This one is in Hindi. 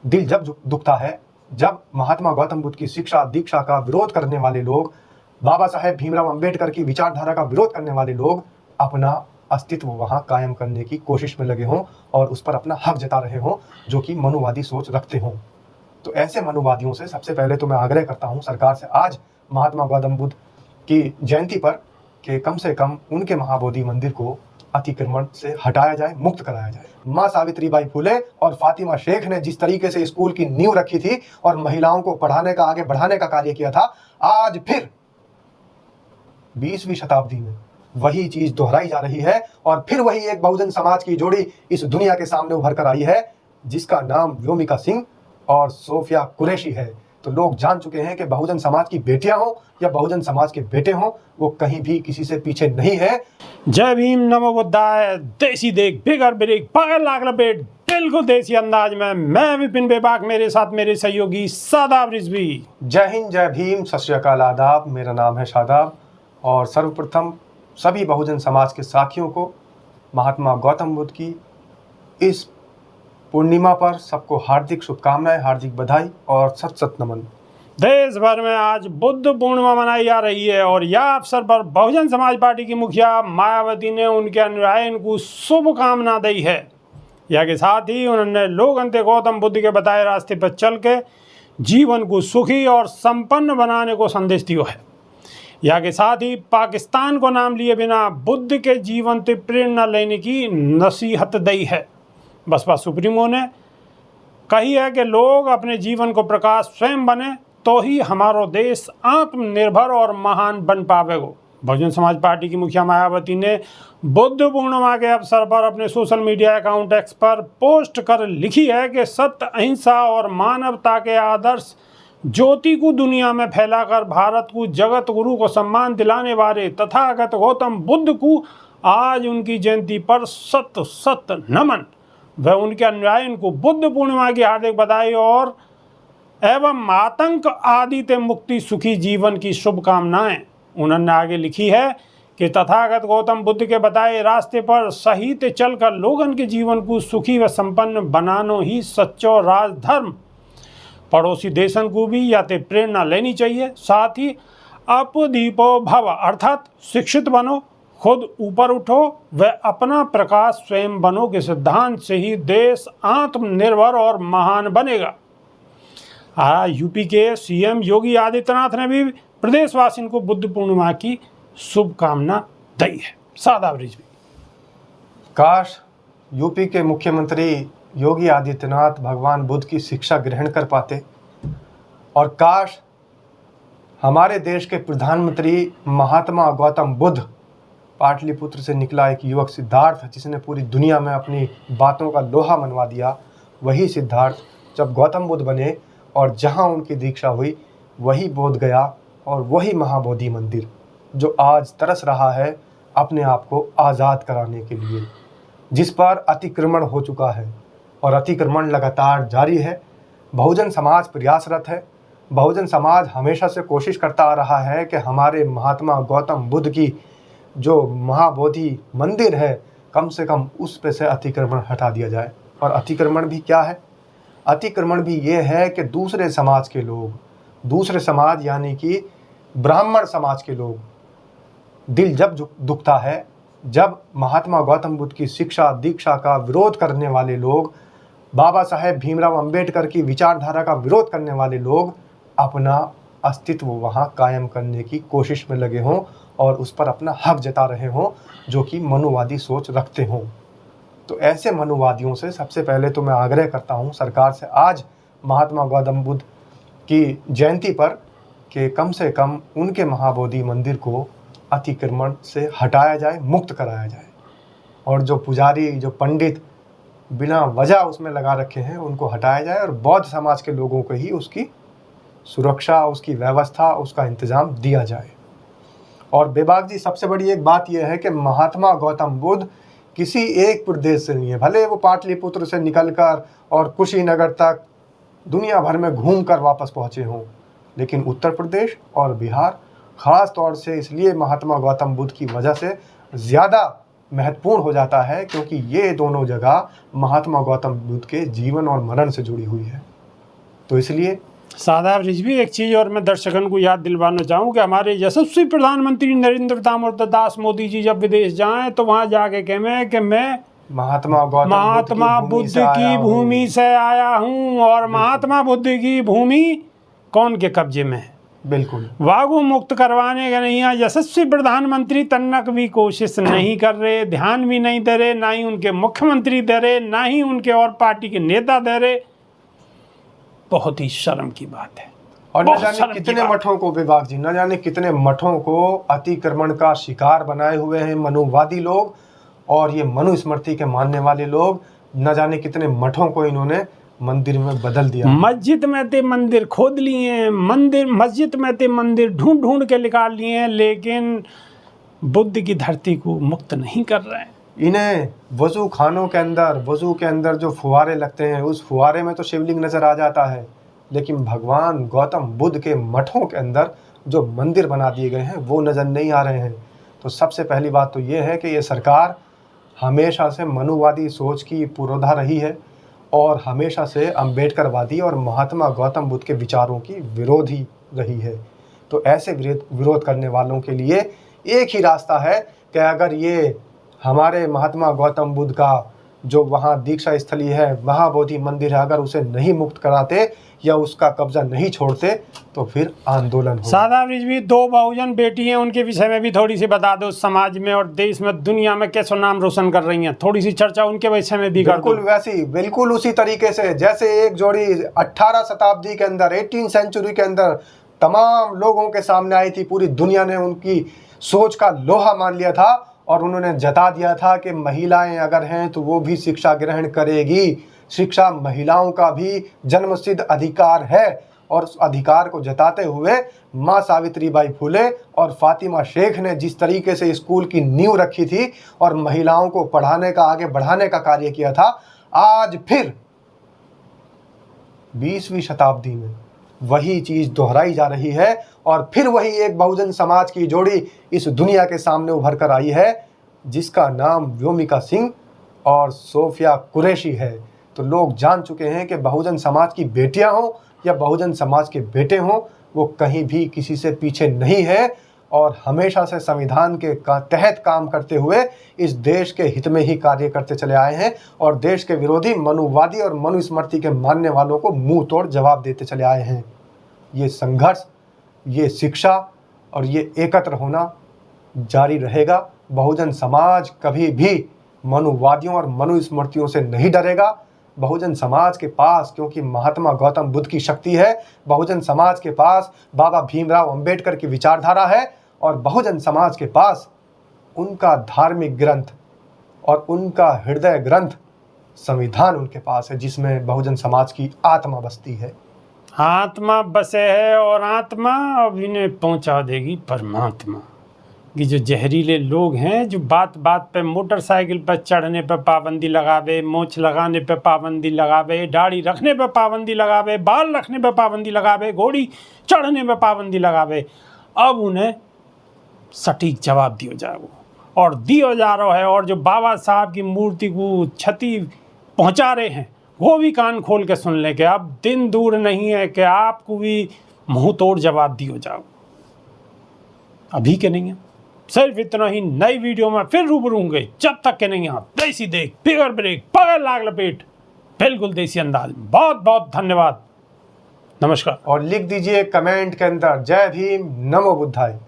दिल जब दुखता है जब महात्मा गौतम बुद्ध की शिक्षा दीक्षा का विरोध करने वाले लोग, बाबा साहेब भीमराव अंबेडकर की विचारधारा का विरोध करने वाले लोग अपना अस्तित्व वहां कायम करने की कोशिश में लगे हों और उस पर अपना हक जता रहे हों, जो कि मनुवादी सोच रखते हों। तो ऐसे मनुवादियों से सबसे पहले तो मैं आग्रह करता हूं सरकार से, आज महात्मा गौतम बुद्ध की जयंती पर कि कम से कम उनके महाबोधि मंदिर को अतिक्रमण से हटाया जाए, मुक्त कराया जाए। माँ सावित्रीबाई फुले और फातिमा शेख ने जिस तरीके से स्कूल की नींव रखी थी और महिलाओं को पढ़ाने का, आगे बढ़ाने का कार्य किया था, आज फिर 20वीं शताब्दी में वही चीज दोहराई जा रही है और फिर वही एक बहुजन समाज की जोड़ी इस दुनिया के सामने उभर कर आई है, जिसका नाम व्योमिका सिंह और सोफिया कुरैशी है। तो लोग जान चुके हैं कि बहुजन समाज की बेटियां हो या बहुजन समाज के बेटे हों, वो कहीं भी किसी से पीछे नहीं है। जय भीम, नमो बुद्धाय। देसी देख बिगर ब्रेक पकड़ लाग लपेट, बिल्कुल देसी अंदाज में मैं विपिन बेबाक, मेरे साथ मेरे सहयोगी शादाब रिजवी। जय हिंद, जय भीम, सत श्री अकाल, आदाब। मेरा नाम है शादाब और सर्वप्रथम सभी बहुजन समाज के साथियों को महात्मा गौतम बुद्ध की इस पूर्णिमा पर सबको हार्दिक शुभकामनाएं, हार्दिक बधाई और सत सत नमन। देश भर में आज बुद्ध पूर्णिमा मनाई जा रही है और यह अवसर पर बहुजन समाज पार्टी की मुखिया मायावती ने उनके अनुयायियों को शुभकामना दी है। यह के साथ ही उन्होंने लोगों से गौतम बुद्ध के बताए रास्ते पर चल के जीवन को सुखी और संपन्न बनाने को संदेश दिया है। यह के साथ ही पाकिस्तान को नाम लिए बिना बुद्ध के जीवन से प्रेरणा लेने की नसीहत दी है। बसपा सुप्रीमो ने कही है कि लोग अपने जीवन को प्रकाश स्वयं बने तो ही हमारो देश आत्मनिर्भर और महान बन पावेगा। बहुजन समाज पार्टी की मुखिया मायावती ने बुद्ध पूर्णिमा के अवसर पर अपने सोशल मीडिया अकाउंट एक्स पर पोस्ट कर लिखी है कि सत्य, अहिंसा और मानवता के आदर्श ज्योति को दुनिया में फैलाकर भारत को जगत गुरु को सम्मान दिलाने वाले तथागत गौतम बुद्ध को आज उनकी जयंती पर सत सत नमन व उनके अनुयायियों को बुद्ध पूर्णिमा की हार्दिक बधाई और एवं आतंक आदि से मुक्ति सुखी जीवन की शुभकामनाएं। उन्होंने आगे लिखी है कि तथागत गौतम बुद्ध के बताए रास्ते पर सही से चलकर लोगों के जीवन को सुखी व संपन्न बनाना ही सच्चो राजधर्म। पड़ोसी देशन को भी या तो प्रेरणा लेनी चाहिए। साथ ही अपदीपो भव अर्थात शिक्षित बनो, खुद ऊपर उठो व अपना प्रकाश स्वयं बनो के सिद्धांत से ही देश आत्मनिर्भर और महान बनेगा। यूपी के सीएम योगी आदित्यनाथ ने भी प्रदेशवासियों को बुद्ध पूर्णिमा की शुभकामना दी है। शादाब रिजवी। काश यूपी के मुख्यमंत्री योगी आदित्यनाथ भगवान बुद्ध की शिक्षा ग्रहण कर पाते और काश हमारे देश के प्रधानमंत्री महात्मा गौतम बुद्ध, पाटलिपुत्र से निकला एक युवक सिद्धार्थ जिसने पूरी दुनिया में अपनी बातों का लोहा मनवा दिया, वही सिद्धार्थ जब गौतम बुद्ध बने और जहां उनकी दीक्षा हुई वही बोध गया और वही महाबोधि मंदिर जो आज तरस रहा है अपने आप को आज़ाद कराने के लिए, जिस पर अतिक्रमण हो चुका है और अतिक्रमण लगातार जारी है। बहुजन समाज प्रयासरत है। बहुजन समाज हमेशा से कोशिश करता आ रहा है कि हमारे महात्मा गौतम बुद्ध की जो महाबोधि मंदिर है, कम से कम उस पे से अतिक्रमण हटा दिया जाए। और अतिक्रमण भी क्या है? अतिक्रमण भी ये है कि दूसरे समाज के लोग, दूसरे समाज यानी कि ब्राह्मण समाज के लोग, दिल जब दुखता है जब महात्मा गौतम बुद्ध की शिक्षा दीक्षा का विरोध करने वाले लोग, बाबा साहेब भीमराव अंबेडकर की विचारधारा का विरोध करने वाले लोग अपना अस्तित्व वहाँ कायम करने की कोशिश में लगे हों और उस पर अपना हक जता रहे हों, जो कि मनुवादी सोच रखते हों। तो ऐसे मनुवादियों से सबसे पहले तो मैं आग्रह करता हूं सरकार से, आज महात्मा गौतम बुद्ध की जयंती पर कि कम से कम उनके महाबोधि मंदिर को अतिक्रमण से हटाया जाए, मुक्त कराया जाए। और जो पुजारी, जो पंडित बिना वजह उसमें लगा रखे हैं, उनको हटाया जाए और बौद्ध समाज के लोगों को ही उसकी सुरक्षा, उसकी व्यवस्था, उसका इंतज़ाम दिया जाए। और बेबाक जी, सबसे बड़ी एक बात यह है कि महात्मा गौतम बुद्ध किसी एक प्रदेश से नहीं है। भले वो पाटलिपुत्र से निकलकर और कुशीनगर तक दुनिया भर में घूमकर वापस पहुँचे हों, लेकिन उत्तर प्रदेश और बिहार ख़ास तौर से इसलिए महात्मा गौतम बुद्ध की वजह से ज़्यादा महत्वपूर्ण हो जाता है क्योंकि ये दोनों जगह महात्मा गौतम बुद्ध के जीवन और मरण से जुड़ी हुई है। तो इसलिए सादाब रिजवी, एक चीज़ और मैं दर्शकों को याद दिलवाना चाहूँ कि हमारे यशस्वी प्रधानमंत्री नरेंद्र दामोदर दास मोदी जी जब विदेश जाएं तो वहाँ जाके कहें कि मैं महात्मा बुद्ध की भूमि से आया हूँ, और महात्मा बुद्ध की भूमि कौन के कब्जे में है? बिल्कुल। वागु मुक्त करवाने का नहीं है। यशस्वी प्रधानमंत्री तन्नक भी कोशिश नहीं कर रहे, ध्यान भी नहीं दे रहे, ना ही उनके मुख्यमंत्री दे रहे, ना ही उनके और पार्टी के नेता दे रहे। बहुत ही शर्म की बात है। और न जाने कितने मठों को, विभाग जी, न जाने कितने मठों को अतिक्रमण का शिकार बनाए हुए हैं मनुवादी लोग, और ये मनुस्मृति के मानने वाले लोग। न जाने कितने मठों को इन्होंने मंदिर में बदल दिया। मस्जिद में थे मंदिर खोद लिए हैं, मस्जिद में थे मंदिर ढूंढ ढूंढ के निकाल लिए हैं, लेकिन बुद्ध की धरती को मुक्त नहीं कर रहे हैं। इन्हें वजू खानों के अंदर, वजू के अंदर जो फुहारे लगते हैं, उस फुहारे में तो शिवलिंग नजर आ जाता है, लेकिन भगवान गौतम बुद्ध के मठों के अंदर जो मंदिर बना दिए गए हैं वो नजर नहीं आ रहे हैं। तो सबसे पहली बात तो ये है कि ये सरकार हमेशा से मनुवादी सोच की पुरोधा रही है और हमेशा से अम्बेडकरवादी और महात्मा गौतम बुद्ध के विचारों की विरोधी रही है। तो ऐसे विरोध करने वालों के लिए एक ही रास्ता है कि अगर ये हमारे महात्मा गौतम बुद्ध का जो वहाँ दीक्षा स्थली है, महाबोधि मंदिर है, अगर उसे नहीं मुक्त कराते या उसका कब्जा नहीं छोड़ते तो फिर आंदोलन होगा। सादाब रिजवी, 2 बहुजन बेटी हैं, उनके विषय में भी थोड़ी सी बता दो। समाज में और देश में, दुनिया में कैसे नाम रोशन कर रही हैं, थोड़ी सी चर्चा उनके विषय में भी कर दो। बिल्कुल वैसी, बिल्कुल उसी तरीके से जैसे एक जोड़ी 18 शताब्दी के अंदर, 18 सेंचुरी के अंदर तमाम लोगों के सामने आई थी। पूरी दुनिया ने उनकी सोच का लोहा मान लिया था और उन्होंने जता दिया था कि महिलाएं अगर हैं तो वो भी शिक्षा ग्रहण करेगी। शिक्षा महिलाओं का भी जन्मसिद्ध अधिकार है, और उस अधिकार को जताते हुए माँ सावित्रीबाई फुले और फातिमा शेख ने जिस तरीके से स्कूल की नींव रखी थी और महिलाओं को पढ़ाने का, आगे बढ़ाने का कार्य किया था, आज फिर 20वीं शताब्दी में वही चीज दोहराई जा रही है। और फिर वही एक बहुजन समाज की जोड़ी इस दुनिया के सामने उभर कर आई है, जिसका नाम व्योमिका सिंह और सोफिया कुरैशी है। तो लोग जान चुके हैं कि बहुजन समाज की बेटियां हों या बहुजन समाज के बेटे हों, वो कहीं भी किसी से पीछे नहीं है और हमेशा से संविधान के तहत काम करते हुए इस देश के हित में ही कार्य करते चले आए हैं और देश के विरोधी, मनुवादी और मनुस्मृति के मानने वालों को मुंह तोड़ जवाब देते चले आए हैं। ये संघर्ष, ये शिक्षा और ये एकत्र होना जारी रहेगा। बहुजन समाज कभी भी मनुवादियों और मनुस्मृतियों से नहीं डरेगा। बहुजन समाज के पास, क्योंकि महात्मा गौतम बुद्ध की शक्ति है, बहुजन समाज के पास बाबा भीमराव अंबेडकर की विचारधारा है और बहुजन समाज के पास उनका धार्मिक ग्रंथ और उनका हृदय ग्रंथ संविधान उनके पास है, जिसमें बहुजन समाज की आत्मा बसती है। आत्मा बसे है और आत्मा अब इन्हें पहुंचा देगी परमात्मा। कि जो जहरीले लोग हैं, जो बात बात पे मोटरसाइकिल पर चढ़ने पर पाबंदी लगावे, मोछ लगाने पे पाबंदी लगावे, दाढ़ी रखने पे पाबंदी लगावे, बाल रखने पे पाबंदी लगावे, घोड़ी चढ़ने पे पाबंदी लगावे, अब उन्हें सटीक जवाब दिया जाएगा और दिया जा रहा है। और जो बाबा साहब की मूर्ति को क्षति पहुंचा रहे हैं, वो भी कान खोल के सुन लें कि अब दिन दूर नहीं है कि आपको भी मुंह तोड़ जवाब दिया जाओ। अभी के नहीं है। सिर्फ इतना ही, नई वीडियो में फिर रूबरू होंगे। जब तक के नहीं यहाँ देसी देख, फिगर ब्रेक, पकड़ लाग लपेट, बिल्कुल देसी अंदाज। बहुत बहुत धन्यवाद, नमस्कार। और लिख दीजिए कमेंट के अंदर, जय भीम, नमो बुद्धाय।